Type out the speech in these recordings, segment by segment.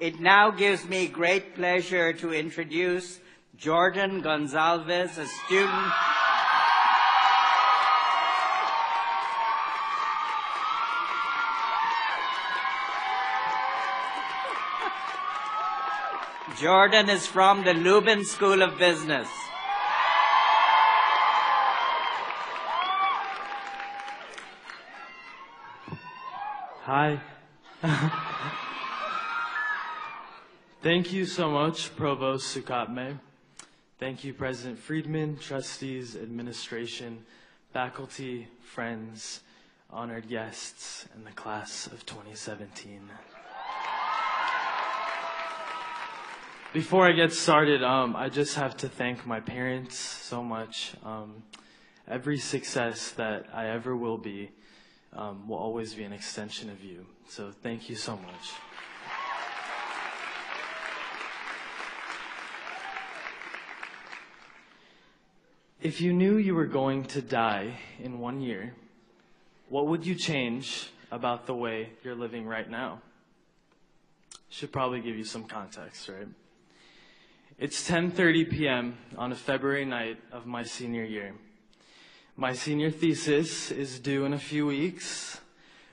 It now gives me great pleasure to introduce Jordan Gonsalves, a student. Jordan is from the Lubin School of Business. Hi. Thank you so much, Provost Sukatme. Thank you, President Friedman, trustees, administration, faculty, friends, honored guests, and the class of 2017. Before I get started, I just have to thank my parents so much. Every success that I ever will be will always be an extension of you. So thank you so much. If you knew you were going to die in 1 year, what would you change about the way you're living right now? Should probably give you some context, right? It's 10:30 p.m. on a February night of my senior year. My senior thesis is due in a few weeks.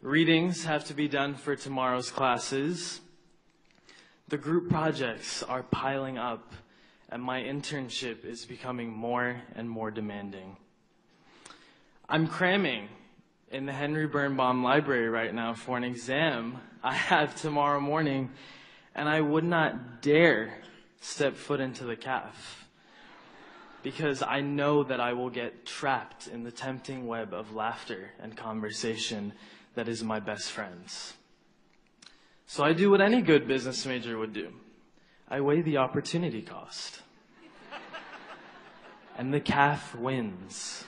Readings have to be done for tomorrow's classes. The group projects are piling up, and my internship is becoming more and more demanding. I'm cramming in the Henry Birnbaum Library right now for an exam I have tomorrow morning, and I would not dare step foot into the CAF because I know that I will get trapped in the tempting web of laughter and conversation that is my best friends. So I do what any good business major would do. I weigh the opportunity cost. And the CAF wins.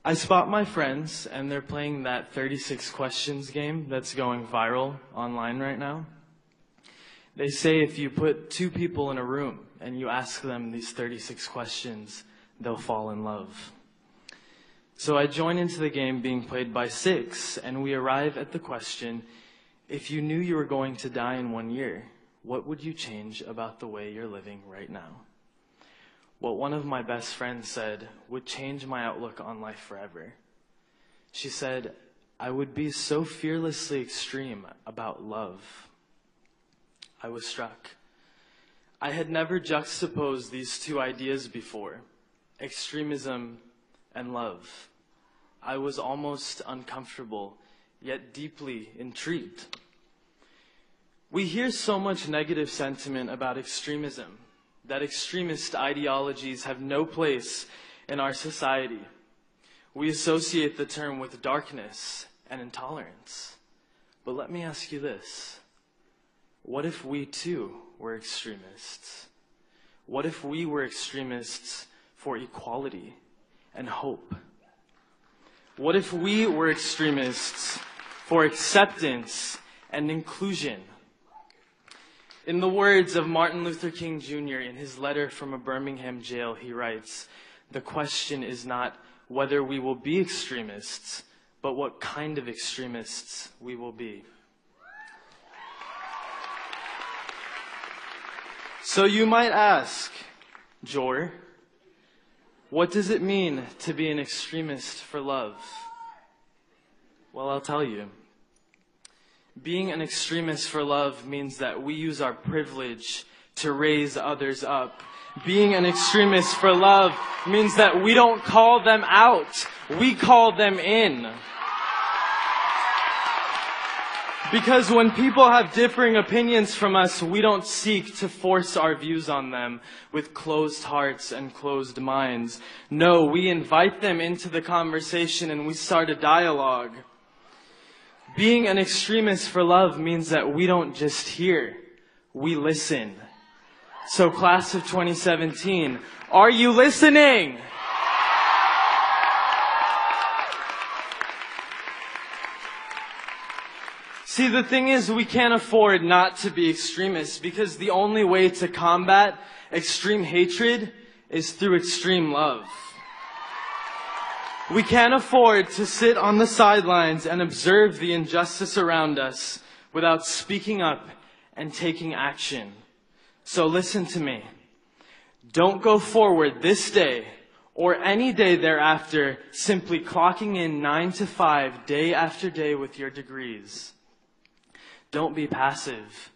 I spot my friends, and they're playing that 36 questions game that's going viral online right now. They say if you put two people in a room and you ask them these 36 questions, they'll fall in love. So I join into the game being played by 6, and we arrive at the question, if you knew you were going to die in 1 year, what would you change about the way you're living right now? What one of my best friends said would change my outlook on life forever. She said, I would be so fearlessly extreme about love. I was struck. I had never juxtaposed these two ideas before, extremism and love. I was almost uncomfortable, yet deeply intrigued. We hear so much negative sentiment about extremism, that extremist ideologies have no place in our society. We associate the term with darkness and intolerance. But let me ask you this. What if we too were extremists? What if we were extremists for equality and hope? What if we were extremists for acceptance and inclusion? In the words of Martin Luther King Jr. in his letter from a Birmingham jail, he writes, the question is not whether we will be extremists, but what kind of extremists we will be. So you might ask, Jor, what does it mean to be an extremist for love? Well, I'll tell you. Being an extremist for love means that we use our privilege to raise others up. Being an extremist for love means that we don't call them out, we call them in. Because when people have differing opinions from us, we don't seek to force our views on them with closed hearts and closed minds. No, we invite them into the conversation and we start a dialogue. Being an extremist for love means that we don't just hear, we listen. So class of 2017, are you listening? See, the thing is, we can't afford not to be extremists because the only way to combat extreme hatred is through extreme love. We can't afford to sit on the sidelines and observe the injustice around us without speaking up and taking action. So listen to me. Don't go forward this day or any day thereafter simply clocking in 9 to 5 day after day with your degrees. Don't be passive.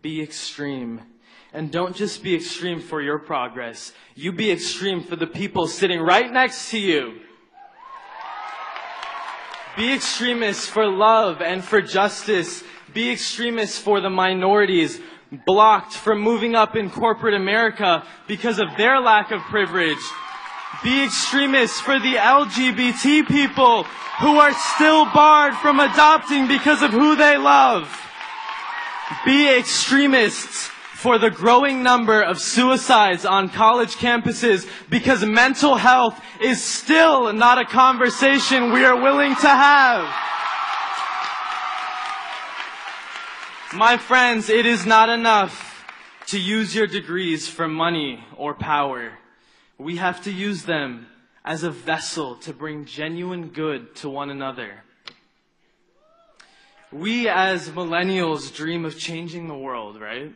Be extreme. And don't just be extreme for your progress. You be extreme for the people sitting right next to you. Be extremists for love and for justice. Be extremists for the minorities blocked from moving up in corporate America because of their lack of privilege. Be extremists for the LGBT people who are still barred from adopting because of who they love. Be extremists for the growing number of suicides on college campuses because mental health is still not a conversation we are willing to have. My friends, it is not enough to use your degrees for money or power. We have to use them as a vessel to bring genuine good to one another. We as millennials dream of changing the world, right?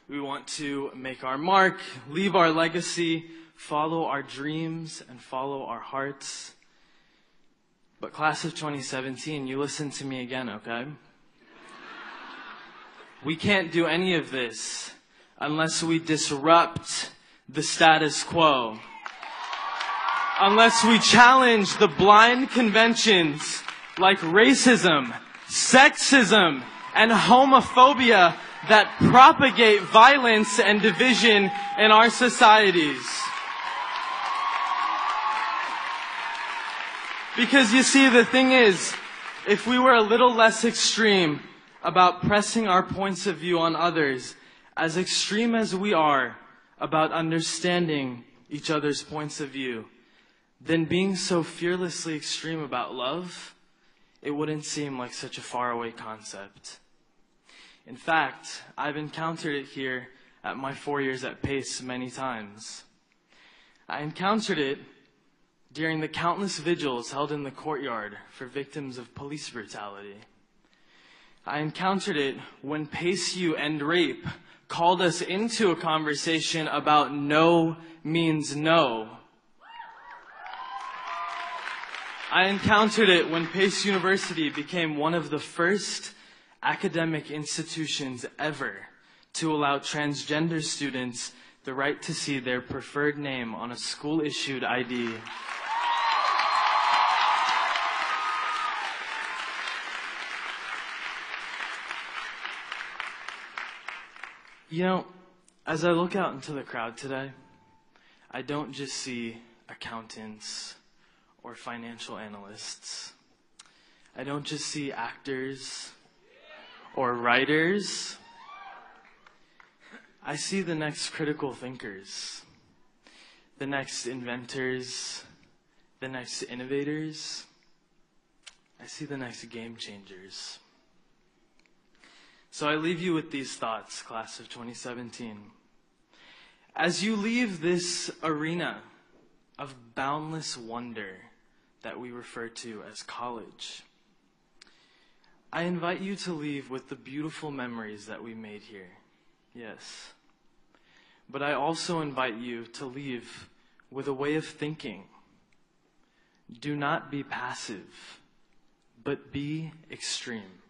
We want to make our mark, leave our legacy, follow our dreams, and follow our hearts. But class of 2017, you listen to me again, okay? We can't do any of this unless we disrupt the status quo. Unless we challenge the blind conventions like racism, sexism, and homophobia that propagate violence and division in our societies. Because you see, the thing is, if we were a little less extreme about pressing our points of view on others, as extreme as we are about understanding each other's points of view, then being so fearlessly extreme about love, it wouldn't seem like such a faraway concept. In fact, I've encountered it here at my 4 years at Pace many times. I encountered it during the countless vigils held in the courtyard for victims of police brutality. I encountered it when Pace U and rape called us into a conversation about no means no. I encountered it when Pace University became one of the first academic institutions ever to allow transgender students the right to see their preferred name on a school-issued ID. You know, as I look out into the crowd today, I don't just see accountants or financial analysts. I don't just see actors or writers. I see the next critical thinkers, the next inventors, the next innovators. I see the next game changers. So I leave you with these thoughts, class of 2017. As you leave this arena of boundless wonder that we refer to as college, I invite you to leave with the beautiful memories that we made here. Yes. But I also invite you to leave with a way of thinking. Do not be passive, but be extreme.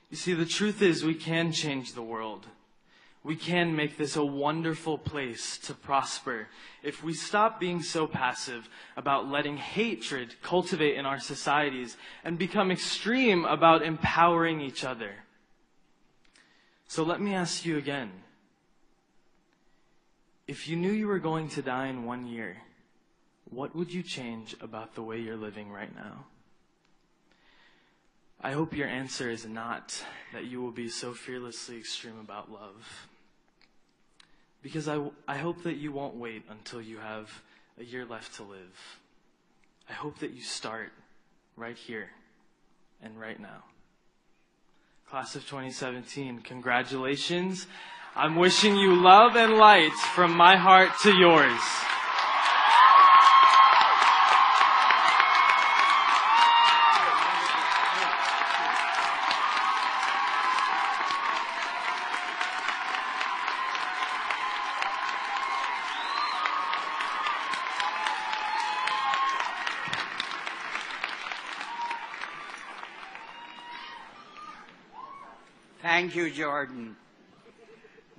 You see, the truth is we can change the world. We can make this a wonderful place to prosper if we stop being so passive about letting hatred cultivate in our societies and become extreme about empowering each other. So let me ask you again. If you knew you were going to die in 1 year, what would you change about the way you're living right now? I hope your answer is not that you will be so fearlessly extreme about love. Because I hope that you won't wait until you have a year left to live. I hope that you start right here and right now. Class of 2017, congratulations. I'm wishing you love and light from my heart to yours. Thank you, Jordan.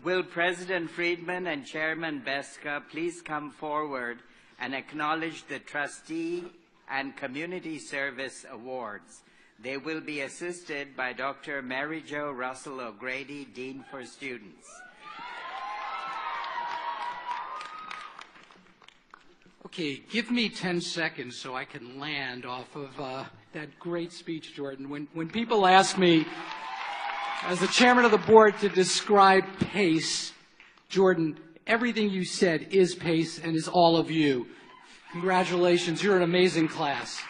Will President Friedman and Chairman Beska please come forward and acknowledge the Trustee and Community Service Awards. They will be assisted by Dr. Mary Jo Russell O'Grady, Dean for Students. Okay, give me 10 seconds so I can land off of that great speech, Jordan. When people ask me, as the chairman of the board, to describe pace, Jordan, everything you said is pace and is all of you. Congratulations, you're an amazing class.